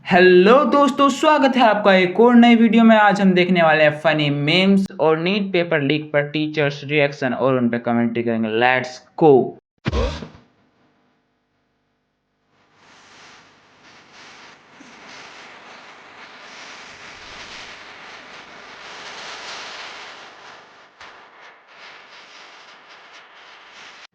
Hello दोस्तों, स्वागत है आपका एक और नई वीडियो में। आज हम देखने वाले हैं फनी मेम्स और नीट पेपर लीक पर टीचर्स रिएक्शन और उन पे कमेंट्री करेंगे। Let's go.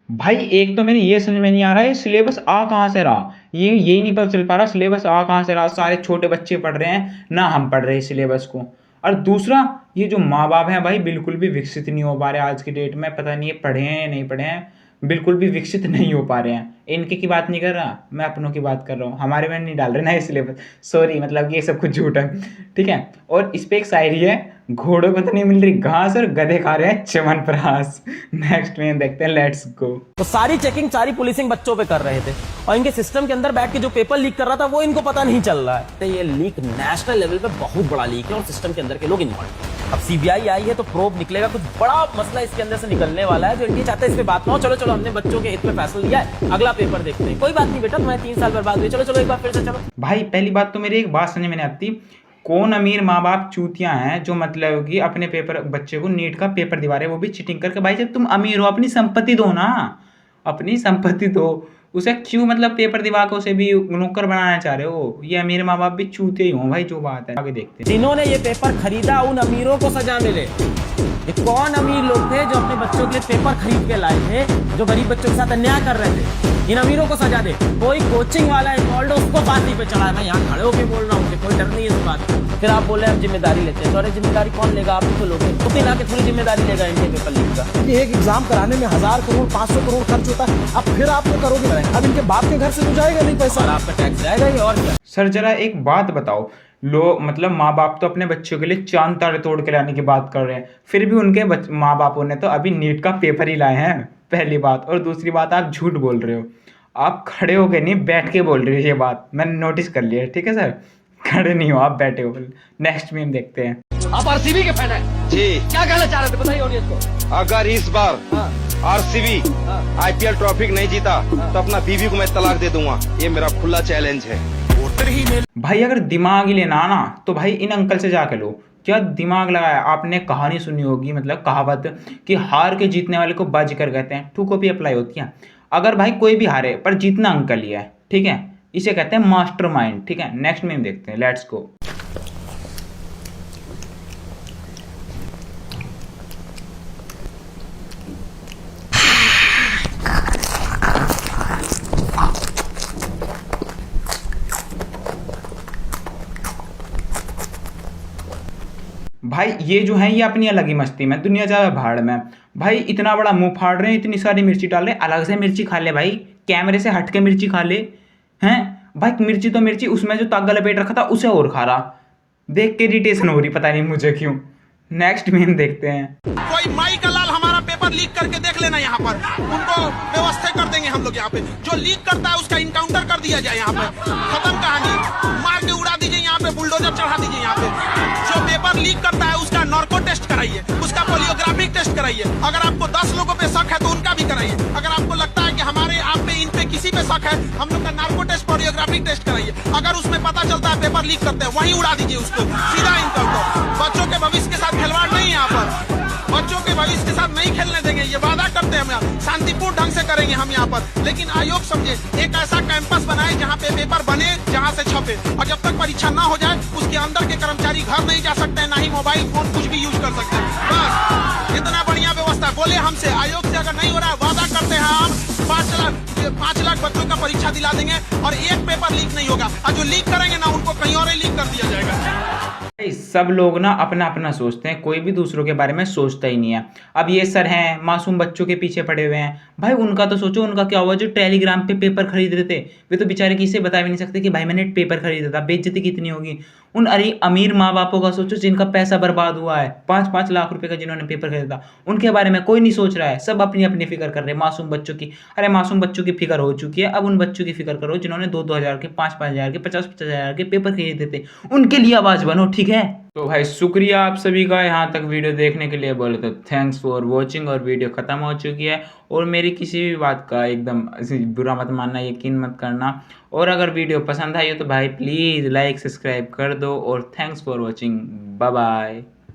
भाई एक तो मेरे ये समझ में नहीं आ रहा है सिलेबस आ कहाँ से रहा। ये यही नहीं पता चल पा रहा सिलेबस आ कहाँ से रहा। सारे छोटे बच्चे पढ़ रहे हैं ना, हम पढ़ रहे हैं सिलेबस को। और दूसरा, ये जो माँ बाप हैं भाई बिल्कुल भी विकसित नहीं हो पा रहे आज की डेट में। पता नहीं ये पढ़े हैं या नहीं पढ़े हैं, बिल्कुल भी विकसित नहीं हो पा रहे हैं। इनके की बात नहीं कर रहा, मैं अपनों की बात कर रहा हूँ। हमारे में नहीं डाल रहे ना ये सिलेबस, सॉरी, मतलब ये सब कुछ झूठ है, ठीक है। और इस पे एक शायरी है, घोड़ों को तो नहीं मिल रही घास और गधे खा रहे हैं च्यवनप्राश। नेक्स्ट में देखते हैं, लेट्स गो। तो सारी चेकिंग सारी पुलिसिंग बच्चों पे कर रहे थे और इनके सिस्टम के अंदर बैठ के जो पेपर लीक कर रहा था वो इनको पता नहीं चल रहा है। तो ये लीक नेशनल लेवल पे बहुत बड़ा लीक है और सिस्टम के अंदर के लोग इन्वॉल्व। अब सीबीआई आई है तो प्रोब निकलेगा, कुछ बड़ा मसला इसके अंदर से निकलने वाला है जो इंडिया चाहता है इस पे बात ना हो। चलो चलो, हमने बच्चों के हित में फैसला लिया है, अगला पेपर देखते हैं। कोई बात नहीं बेटा, तुम्हारे 3 साल बर्बाद हुए, चलो चलो एक बार फिर से चलो। भाई पहली बात तो मेरी एक बात समझ में नहीं आती, कौन अमीर माँ बाप चूतियां हैं जो मतलब कि अपने पेपर बच्चे को नीट का पेपर दिवा रहे हैं, वो भी चीटिंग करके। भाई जब तुम अमीर हो अपनी संपत्ति दो ना, अपनी संपत्ति दो। उसे क्यों मतलब पेपर दिवा के उसे भी नौकर बनाना चाह रहे हो। ये अमीर माँ बाप भी चूते ही हों भाई, जो बात है। आगे देखते हैं। जिन्होंने ये पेपर खरीदा उन अमीरों को सजा मिले। ये कौन अमीर लोग थे जो अपने बच्चों के लिए पेपर खरीद के लाए थे, जो गरीब बच्चों के साथ अन्याय कर रहे थे। इन अमीरों को सजा दे। कोई कोचिंग वाला इन्वॉल्व उसको फांसी पे चढ़ाया। मैं यहाँ खड़े होकर बोल रहा हूँ, कोई डर नहीं है इस बात। फिर आप बोले हम जिम्मेदारी लेते हैं, तो अरे जिम्मेदारी कौन लेगा? आप ही तो लोग खुद ही लाके थोड़ी जिम्मेदारी लेगा इंडियन पेपर लीक का। एक एग्जाम कराने में 1000 करोड़ 500 करोड़ खर्च होता है, अब फिर आप वो करोगे। अब इनके बाप के घर से तो जाएगा नहीं पैसा, और आपका टैक्स जाएगा ही। और क्या सर जरा एक बात बताओ, लोग मतलब माँ बाप तो अपने बच्चों के लिए चांद तारे तोड़ के लाने की बात कर रहे हैं, फिर भी उनके माँ बापों ने तो अभी नीट का पेपर ही लाए हैं, पहली बात। और दूसरी बात, आप झूठ बोल रहे हो। आप खड़े हो गए नहीं, बैठ के बोल रहे हो। ये बात मैंने नोटिस कर लिया है, ठीक है सर। खड़े नहीं हो आप, बैठे हो। नेक्स्ट में हम देखते हैं। आप आरसीबी के फैन हैं जी। क्या कहना चाह रहे थे, बताइए ऑडियंस को। अगर इस बार आरसीबी आईपीएल ट्रॉफी नहीं जीता तो अपना बीवी को मैं तलाक दे दूंगा। ये मेरा खुला चैलेंज है। भाई अगर दिमाग ही लेना ना तो भाई इन अंकल से जाके लो। क्या दिमाग लगाया आपने? कहानी सुनी होगी, मतलब कहावत कि हार के जीतने वाले को बाजीगर कहते हैं, टू कॉपी अप्लाई होती है। अगर भाई कोई भी हारे पर जीतना अंकल ही है, ठीक है, इसे कहते हैं मास्टरमाइंड, ठीक है। नेक्स्ट में देखते हैं, लेट्स गो। भाई ये जो है ये अपनी अलग ही मस्ती में, दुनिया जाए भाड़ में। भाई इतना बड़ा मुंह फाड़ रहे हैं, इतनी सारी मिर्ची डाल रहे हैं, अलग से मिर्ची खा ले भाई, कैमरे से हट के मिर्ची खा ले हैं भाई। मिर्ची तो मिर्ची, उसमें जो तागा लपेट रखा था उसे और खा रहा। देख के इरिटेशन हो रही, पता नहीं मुझे क्यों। नेक्स्ट में हम देखते हैं। कोई माई का लाल हमारा पेपर लीक करके देख लेना, यहाँ पर उनको व्यवस्था कर देंगे हम लोग। यहाँ पे जो लीक करता है उसका इनकाउंटर कर दिया जाए, यहाँ पे खत्म कहानी, मार के उड़ा दीजिए, यहाँ पे बुलडोजर चढ़ा दीजिए। यहाँ पे जो पेपर लीक करता है उसका नार्को टेस्ट कराइए, उसका पोलियोग्राफिक टेस्ट कराइए। अगर आपको 10 लोगों पे शक है तो उनका भी कराइए। अगर आपको लगता है कि हमारे आप पे इन पे किसी पे शक है, हम लोग का नार्को टेस्ट पोलियोग्राफिक टेस्ट कराइए। अगर उसमें पता चलता है पेपर लीक करते हैं, वहीं उड़ा दीजिए उसको, सीधा इनकाउंटर। बच्चों के भविष्य के साथ खिलवाड़ नहीं है यहाँ पर, बच्चों के भविष्य के साथ नहीं खेलने देंगे, ये वादा करते हैं हम। शांतिपूर्ण ढंग से करेंगे हम यहाँ पर, लेकिन आयोग समझे एक ऐसा कैंपस बनाए जहाँ पे पेपर बने, जहाँ से छपे। और जब तक परीक्षा ना हो जाए उसके अंदर के कर्मचारी घर नहीं जा सकते, ना ही मोबाइल फोन कुछ भी यूज कर सकते हैं। बस इतना बढ़िया व्यवस्था। बोले हमसे आयोग से अगर नहीं हो रहा है, वादा करते हैं हम 5 लाख बच्चों का परीक्षा दिला देंगे और एक पेपर लीक नहीं होगा। और जो लीक करेंगे ना उनको कहीं और ही लीक कर दिया जाएगा। सब लोग ना अपना अपना सोचते हैं, कोई भी दूसरों के बारे में सोचता ही नहीं है। अब ये सर हैं मासूम बच्चों के पीछे पड़े हुए हैं, भाई उनका तो सोचो, उनका क्या हुआ जो टेलीग्राम पे पेपर खरीद रहे थे। वे तो बेचारे किसी से बता भी नहीं सकते कि भाई मैंने पेपर खरीदा था। बेइज्जती कितनी होगी उन अमीर माँ बापों का। सोचो जिनका पैसा बर्बाद हुआ है, 5-5 लाख रुपए का जिन्होंने पेपर खरीदा था, उनके बारे में कोई नहीं सोच रहा है। सब अपनी अपनी फिक्र कर रहे हैं मासूम बच्चों की। अरे मासूम बच्चों की फिक्र हो चुकी है, अब उन बच्चों की फिक्र करो जिन्होंने 2-2 हज़ार के, 5-5 हज़ार के, 50-50 हज़ार के पेपर खरीदे थे। उनके लिए आवाज बनो, ठीक है। तो भाई शुक्रिया आप सभी का यहाँ तक वीडियो देखने के लिए। बोले तो थैंक्स फॉर वॉचिंग। और वीडियो ख़त्म हो चुकी है। और मेरी किसी भी बात का एकदम बुरा मत मानना, यकीन मत करना। और अगर वीडियो पसंद आई हो तो भाई प्लीज़ लाइक सब्सक्राइब कर दो। और thanks for watching. Bye bye.